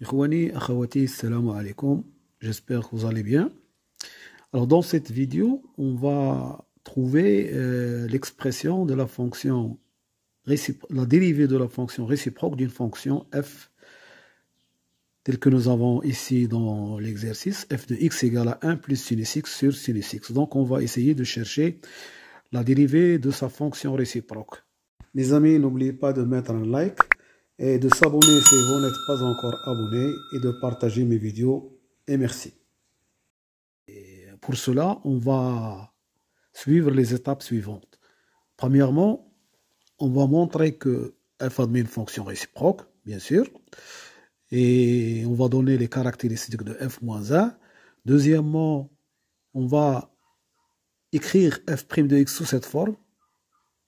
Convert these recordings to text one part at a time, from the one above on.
Ikhwani, akhawati, salam alaikum. J'espère que vous allez bien. Alors dans cette vidéo, on va trouver l'expression de la fonction la dérivée de la fonction réciproque d'une fonction f telle que nous avons ici dans l'exercice, f de x égale à 1 plus sinus x sur sinus x. Donc on va essayer de chercher la dérivée de sa fonction réciproque. Mes amis, n'oubliez pas de mettre un like et de s'abonner si vous n'êtes pas encore abonné et de partager mes vidéos. Et merci. Et pour cela, on va suivre les étapes suivantes. Premièrement, on va montrer que f admet une fonction réciproque, bien sûr, et on va donner les caractéristiques de f moins 1. Deuxièmement, on va écrire f' de x sous cette forme.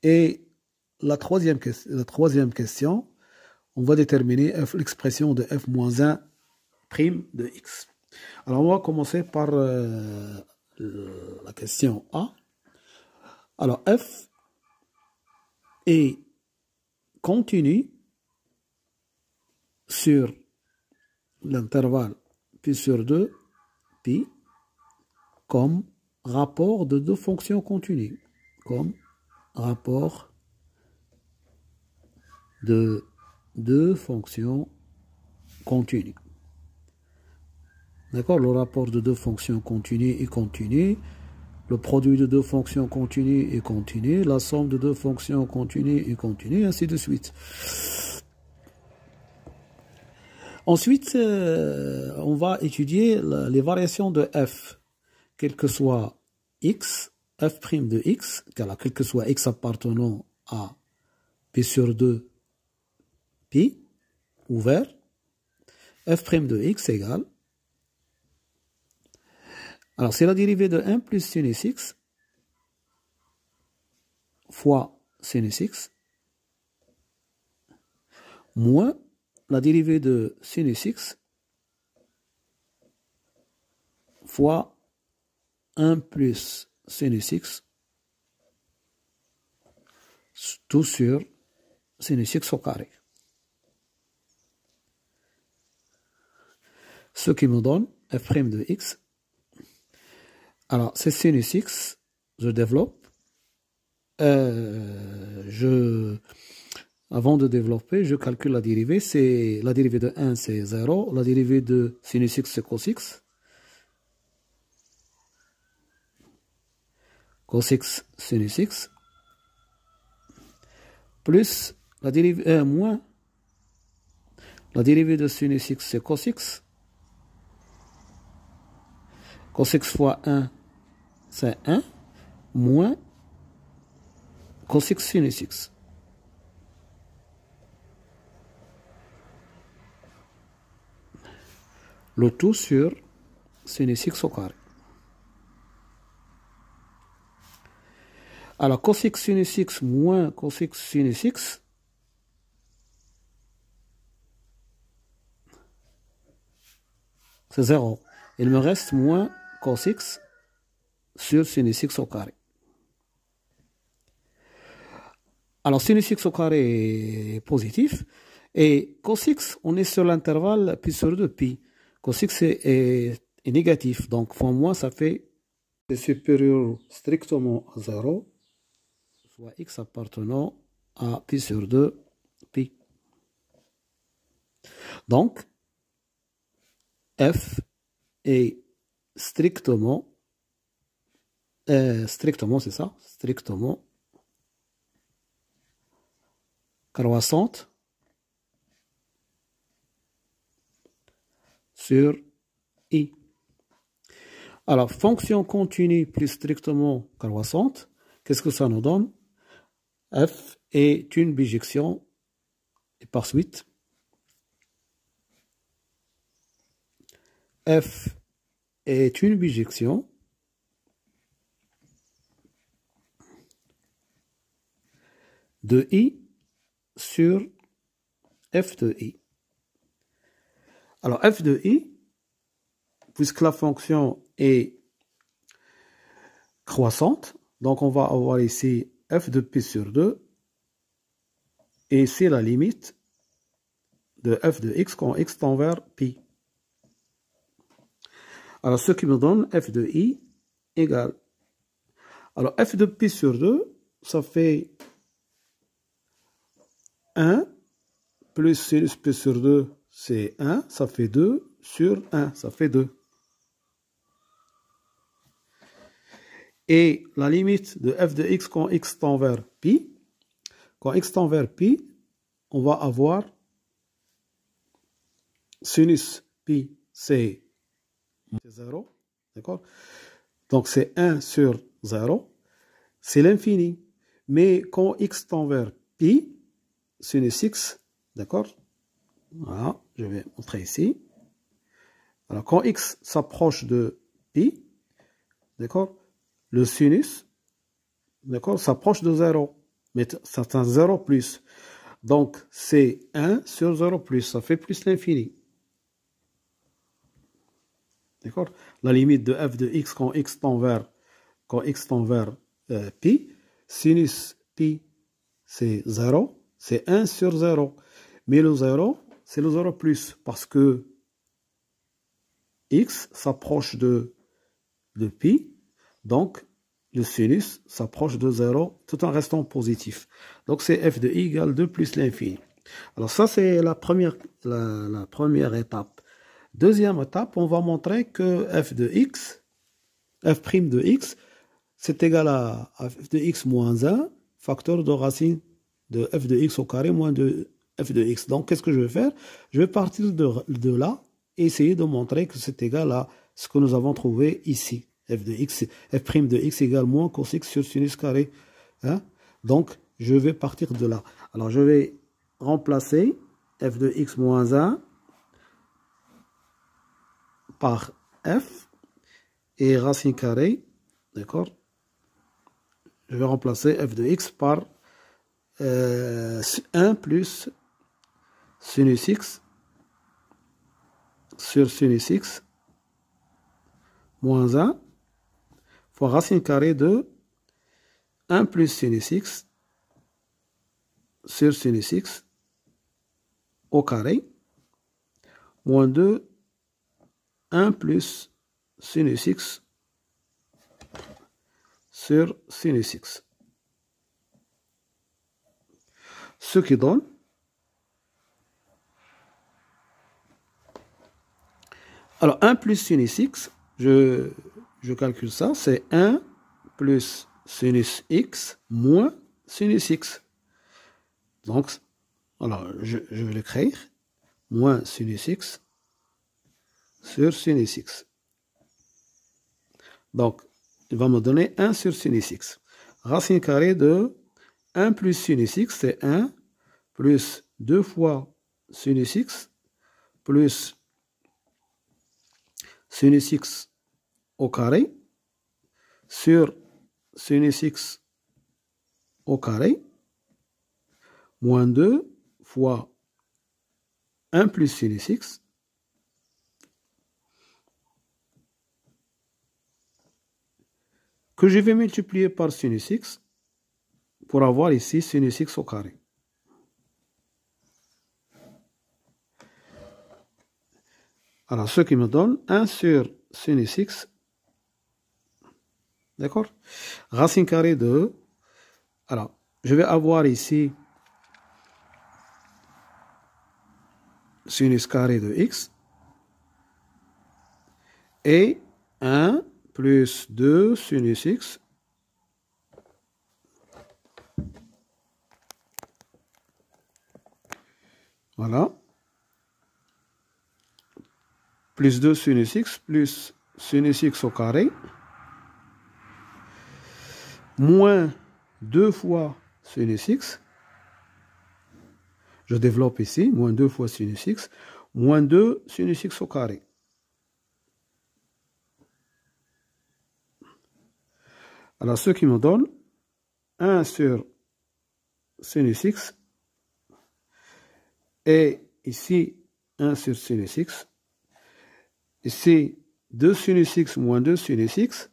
Et la troisième question, on va déterminer l'expression de f moins 1' de x. Alors on va commencer par la question A. Alors f est continu sur l'intervalle pi sur 2 pi comme rapport de deux fonctions continues, comme rapport de deux fonctions continues. D'accord? Le rapport de deux fonctions continues est continu. Le produit de deux fonctions continues est continu. La somme de deux fonctions continues est continue, ainsi de suite. Ensuite, on va étudier les variations de f, quel que soit x, f' de x, quel que soit x appartenant à pi sur 2 pi, ouvert, f' de x égale. Alors, c'est la dérivée de 1 plus sinus x fois sinus x moins la dérivée de sinus x fois 1 plus sinus x tout sur sinus x au carré. Ce qui me donne f' de x. Alors, c'est sinus x, je développe. Avant de développer, je calcule la dérivée. La dérivée de 1, c'est 0. La dérivée de sinus x, c'est cos x. Cos x sinus x. Plus la dérivée, moins la dérivée de sinus x, c'est cos x. Cos x fois 1, c'est 1, moins cos x sinus x. Le tout sur sinus x au carré. Alors, cos x sinus x moins cos x sinus x, c'est 0. Il me reste moins cos x sur sinus x au carré. Alors, sinus x au carré est positif. Et cos x, on est sur l'intervalle pi sur 2 pi. Cos x est négatif. Donc, fois moins, ça fait c'est supérieur strictement à 0, soit x appartenant à pi sur 2 pi. Donc, f est strictement, c'est ça, strictement croissante sur i. Alors, fonction continue plus strictement croissante, qu'est-ce que ça nous donne? F est une bijection, et par suite, f est une bijection de i sur f de i. Alors, f de i, puisque la fonction est croissante, donc on va avoir ici f de pi sur 2, et c'est la limite de f de x quand x tend vers pi. Alors, ce qui me donne f de i égale. Alors, f de pi sur 2, ça fait 1 plus sinus pi sur 2, c'est 1, ça fait 2 sur 1, ça fait 2. Et la limite de f de x quand x tend vers pi, quand x tend vers pi, on va avoir sinus pi, c'est 0, d'accord? Donc c'est 1 sur 0, c'est l'infini. Mais quand x tend vers pi, sinus x, d'accord? Voilà, je vais montrer ici. Alors quand x s'approche de pi, d'accord? Le sinus, d'accord, s'approche de 0. Mais c'est un 0 plus. Donc c'est 1 sur 0 plus, ça fait plus l'infini. D'accord? La limite de f de x quand x tend vers pi, sinus pi, c'est 0, c'est 1 sur 0. Mais le 0, c'est le 0 plus, parce que x s'approche de pi, donc le sinus s'approche de 0 tout en restant positif. Donc c'est f de i égale 2 plus l'infini. Alors ça, c'est la première étape. Deuxième étape, on va montrer que f de x, f' de x, c'est égal à f de x moins 1, facteur de racine de f de x au carré moins de f de x. Donc, qu'est-ce que je vais faire? Je vais partir de là et essayer de montrer que c'est égal à ce que nous avons trouvé ici. F de x, f' de x égale moins cos x sur sinus carré. Hein? Donc, je vais partir de là. Alors, je vais remplacer f de x moins 1 par f et racine carrée, d'accord? Je vais remplacer f de x par 1 plus sinus x sur sinus x moins 1 fois racine carrée de 1 plus sinus x sur sinus x au carré moins 2 1 plus sinus x sur sinus x. Ce qui donne alors 1 plus sinus x, je calcule ça, c'est 1 plus sinus x moins sinus x. Donc, alors je vais l'écrire, moins sinus x sur sinus x. Donc, il va me donner 1 sur sinus x. Racine carrée de 1 plus sinus x, c'est 1 plus 2 fois sinus x plus sinus x au carré sur sinus x au carré moins 2 fois 1 plus sinus x que je vais multiplier par sinus x pour avoir ici sinus x au carré. Alors, ce qui me donne 1 sur sinus x, d'accord? Racine carrée de, alors, je vais avoir ici sinus carré de x et 1 plus 2 sinus x voilà, plus 2 sinus x plus sinus x au carré moins 2 fois sinus x, je développe ici, moins 2 fois sinus x, moins 2 sinus x au carré. Alors, ce qui me donne 1 sur sinus x et ici 1 sur sinus x. Ici 2 sinus x moins 2 sinus x.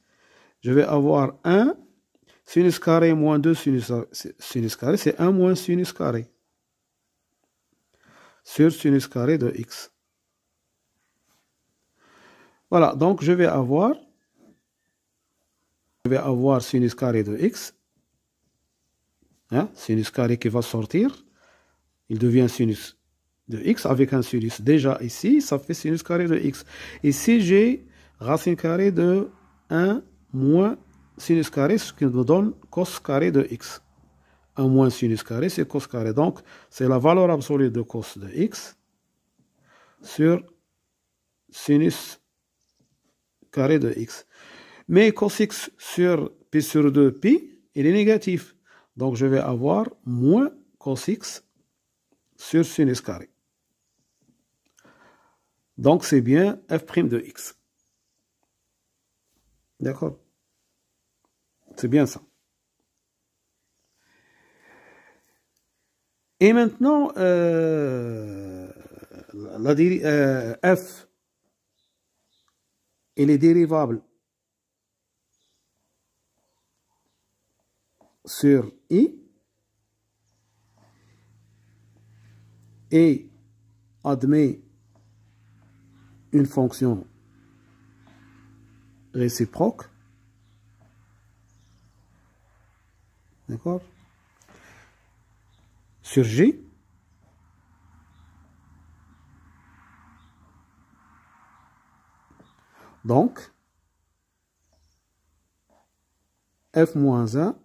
Je vais avoir 1 sinus carré moins 2 sinus carré, c'est 1 moins sinus carré. sur sinus carré de x. Voilà, donc je vais avoir sinus carré de x, hein, sinus carré qui va sortir, il devient sinus de x avec un sinus déjà ici, ça fait sinus carré de x. Ici, j'ai racine carrée de 1 moins sinus carré, ce qui nous donne cos carré de x. 1 moins sinus carré, c'est cos carré. Donc, c'est la valeur absolue de cos de x sur sinus carré de x. Mais cos x sur pi sur 2 pi, il est négatif. Donc, je vais avoir moins cos x sur sinus carré. Donc, c'est bien f' de x. D'accord? C'est bien ça. Et maintenant, f, il est dérivable sur i et admet une fonction réciproque. D'accord? Sur G. Donc, f moins 1,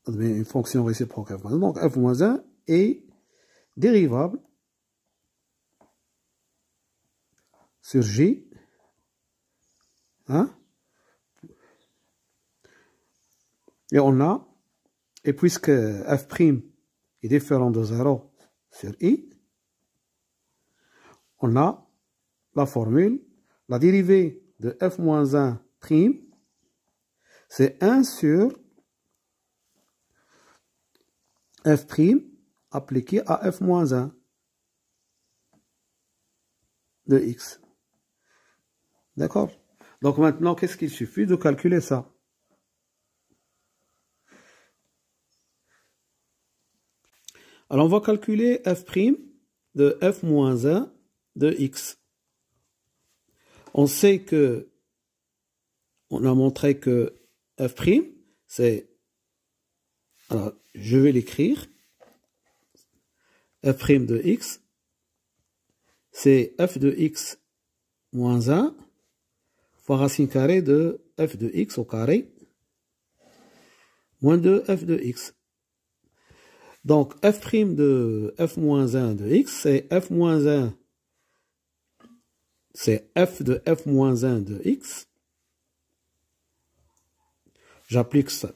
admet une fonction réciproque f moins 1, donc f moins 1 est dérivable sur G, hein? Et on a, et puisque f' est différent de 0 sur i, on a la formule, la dérivée de f moins 1 prime, c'est 1 sur f' appliqué à f moins 1 de x. D'accord? Donc maintenant, qu'est-ce qu'il suffit de calculer ça? Alors on va calculer f' de f moins 1 de x. On sait que, on a montré que f', c'est, alors je vais l'écrire, f' de x, c'est f de x moins 1 fois racine carrée de f de x au carré moins 2 f de x. Donc f' de f moins 1 de x, c'est f moins 1, c'est f de f moins 1 de x. J'applique ça.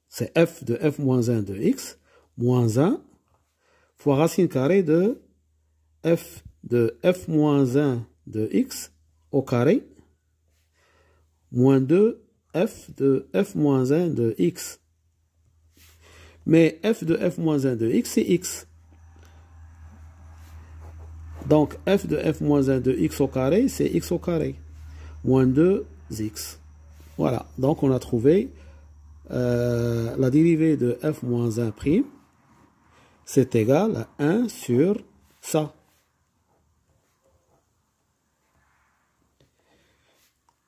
C'est f de f moins 1 de x moins 1 fois racine carrée de f moins 1 de x au carré moins 2 f de f moins 1 de x. Mais f de f moins 1 de x, c'est x. Donc f de f moins 1 de x au carré, c'est x au carré. Moins 2x. Voilà. Donc on a trouvé la dérivée de f moins 1 prime, c'est égal à 1 sur ça.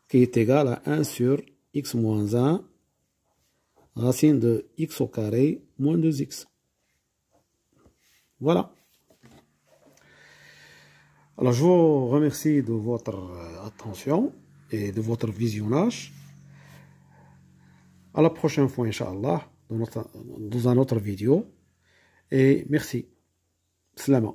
Qui est égal à 1 sur x moins 1, racine de x au carré, moins 2x. Voilà. Alors, je vous remercie de votre attention et de votre visionnage. À la prochaine fois, Inch'Allah, dans un autre vidéo. Et merci. Slama.